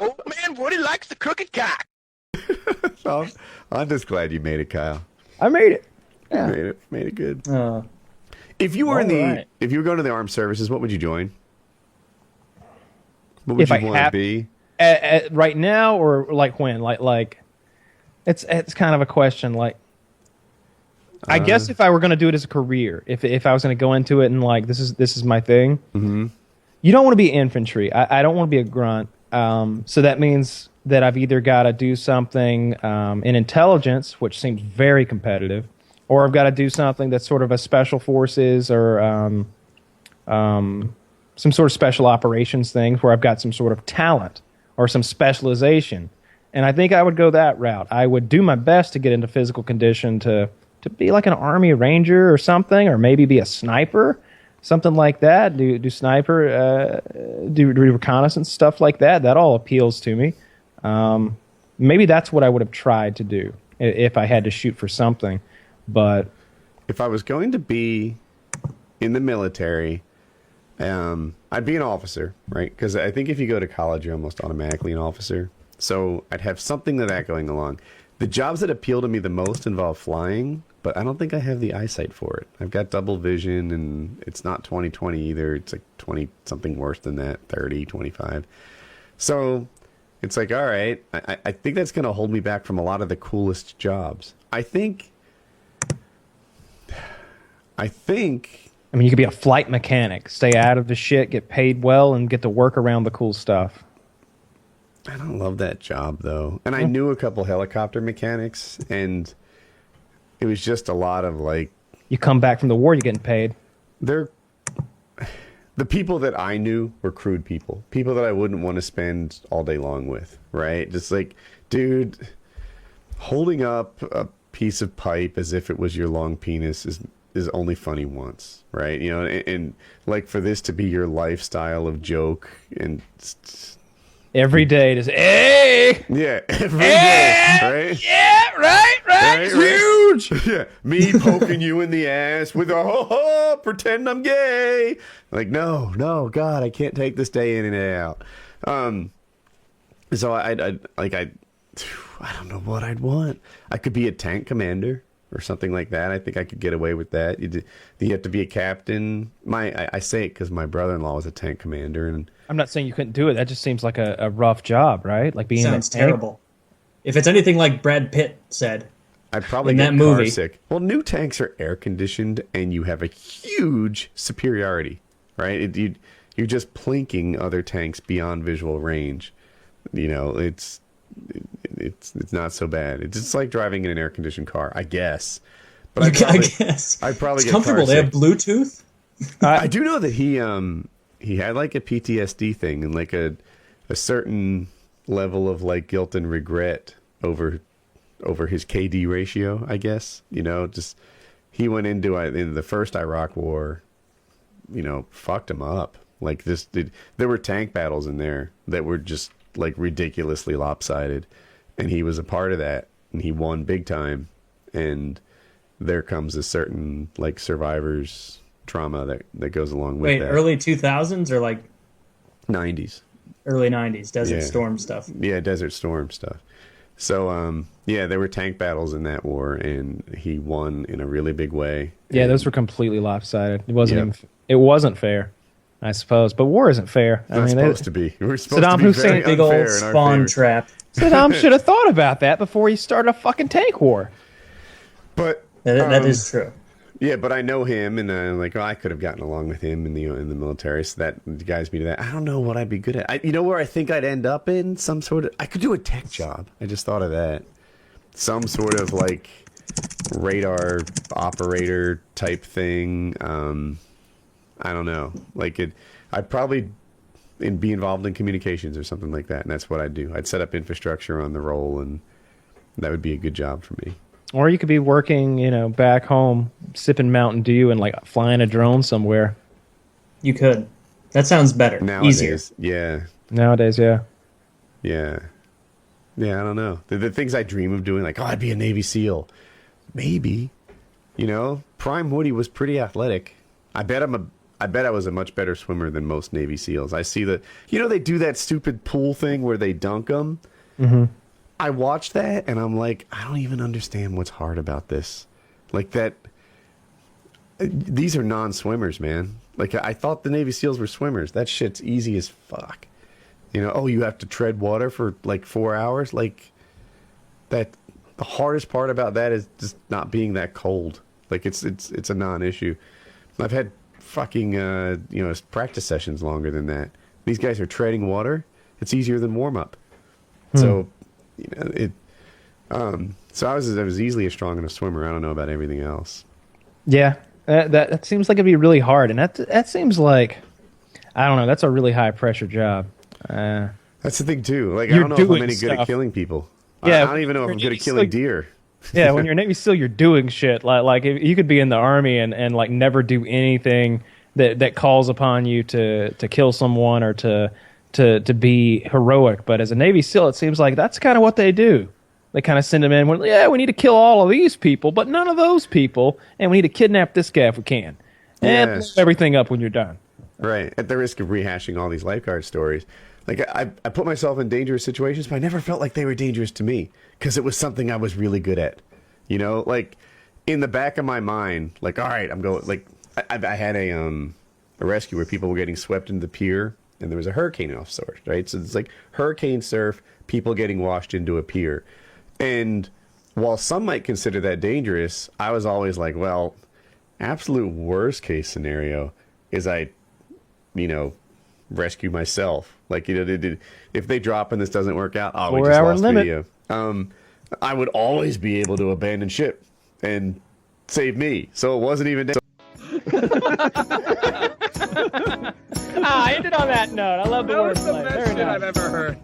Old man Woody likes the crooked cock. So, I'm just glad you made it, Kyle. I made it. You Yeah. made it good. Uh, If you were Alright. if you were going to the armed services, what would you join? What would If you I want to have- be? Right now, or like when? Like, it's kind of a question. Like, I guess if I were going to do it as a career, if I was going to go into it and like this is my thing, you don't want to be infantry. I don't want to be a grunt. So that means that I've either got to do something in intelligence, which seems very competitive, or I've got to do something that's sort of a special forces or some sort of special operations thing where I've got some sort of talent or some specialization. And I think I would go that route. I would do my best to get into physical condition to be like an Army Ranger or something, or maybe be a sniper, something like that. Do sniper, do reconnaissance, stuff like that. That all appeals to me. Maybe that's what I would have tried to do if I had to shoot for something. But If I was going to be in the military, I'd be an officer, right? Because I think if you go to college, you're almost automatically an officer. So I'd have something of that going along. The jobs that appeal to me the most involve flying, but I don't think I have the eyesight for it. I've got double vision, and it's not 20/20 either. It's like 20 something worse than that, 30, 25. So it's like, all right, I think that's going to hold me back from a lot of the coolest jobs. I I mean, you could be a flight mechanic, stay out of the shit, get paid well, and get to work around the cool stuff. I don't love that job, though. And I knew a couple helicopter mechanics, and it was just a lot of, like... You come back from the war, you're getting paid. The people that I knew were crude people. People that I wouldn't want to spend all day long with, right? Just like, dude, holding up a piece of pipe as if it was your long penis is only funny once, right? You know, and like for this to be your lifestyle of joke and... Every day, just, hey! Yeah, every day, right? Yeah, right, it's huge! Yeah, me poking you in the ass with a ho-ho, pretend I'm gay. Like, no, God, I can't take this day in and out. So I don't know what I'd want. I could be a tank commander or something like that. I think I could get away with that. You have to be a captain. I say it because my brother-in-law was a tank commander, and I'm not saying you couldn't do it. That just seems like a rough job, right? Like being sounds a tank. terrible. If it's anything like Brad Pitt said, I'd probably in get that movie. car sick. Well, new tanks are air conditioned, and you have a huge superiority, right? You're just plinking other tanks beyond visual range. You know, it's not so bad. It's just like driving in an air conditioned car, I guess. But I guess I'd probably it's get comfortable. car They have sick. Bluetooth. I do know that he had like a PTSD thing and like a certain level of like guilt and regret over his KD ratio, I guess. You know, just he went into the first Iraq war, you know, fucked him up. Like there were tank battles in there that were just like ridiculously lopsided, and he was a part of that, and he won big time. And there comes a certain like survivor's trauma that goes along with that. Early 2000s or like 90s. early 90s, Desert Yeah. Storm stuff. Yeah, Desert Storm stuff. So, yeah, there were tank battles in that war, and he won in a really big way. Yeah, And those were completely lopsided. It wasn't. Yep. Even, it wasn't fair, I suppose. But war isn't fair. It's not supposed to be. We're supposed Saddam to be Hussein- very Big unfair old in our spawn favor. trap. Saddam should have thought about that before he started a fucking tank war. But That is true. yeah, but I know him, and like, I could have gotten along with him in the military. So that guides me to that. I don't know what I'd be good at. You know where I think I'd end up in some sort of. I could do a tech job. I just thought of that. Some sort of like radar operator type thing. I don't know. Like I'd probably be involved in communications or something like that, and that's what I'd do. I'd set up infrastructure on the roll, and that would be a good job for me. Or you could be working, back home, sipping Mountain Dew and like flying a drone somewhere. You could. That sounds better. Easier. Nowadays, yeah. Nowadays, yeah. Yeah. Yeah, I don't know. The things I dream of doing, like, I'd be a Navy SEAL. Maybe. Prime Woody was pretty athletic. I bet I'm I bet I was a much better swimmer than most Navy SEALs. I see they do that stupid pool thing where they dunk them. Mm-hmm. I watch that and I'm like, I don't even understand what's hard about this. Like that, these are non-swimmers, man. Like I thought the Navy SEALs were swimmers. That shit's easy as fuck. You have to tread water for like 4 hours. Like that, the hardest part about that is just not being that cold. Like it's a non-issue. I've had fucking practice sessions longer than that. These guys are treading water. It's easier than warm up. So, so I was easily as strong in a swimmer. I don't know about everything else. Yeah, that seems like it'd be really hard, and that seems like, I don't know. That's a really high pressure job. That's the thing too. Like I don't know if I'm any good at killing people. Yeah, I don't even know if I'm good at killing deer. Yeah, when you're Navy SEAL, you're doing shit. Like if you could be in the Army and like never do anything that calls upon you to kill someone or to be heroic. But as a Navy SEAL, it seems like that's kind of what they do. They kind of send them in when, we need to kill all of these people, but none of those people, and we need to kidnap this guy if we can. And blow everything up when you're done. Right, at the risk of rehashing all these lifeguard stories. Like, I put myself in dangerous situations, but I never felt like they were dangerous to me because it was something I was really good at. Like, in the back of my mind, like, all right, I'm going, like, I had a rescue where people were getting swept into the pier, and there was a hurricane offshore, right? So it's like hurricane surf, people getting washed into a pier. And while some might consider that dangerous, I was always like, well, absolute worst case scenario is I rescue myself. Like, if they drop and this doesn't work out, we just lost video. I would always be able to abandon ship and save me. So it wasn't even... I ended on that note. I love the wordplay. That was the best shit I've ever heard.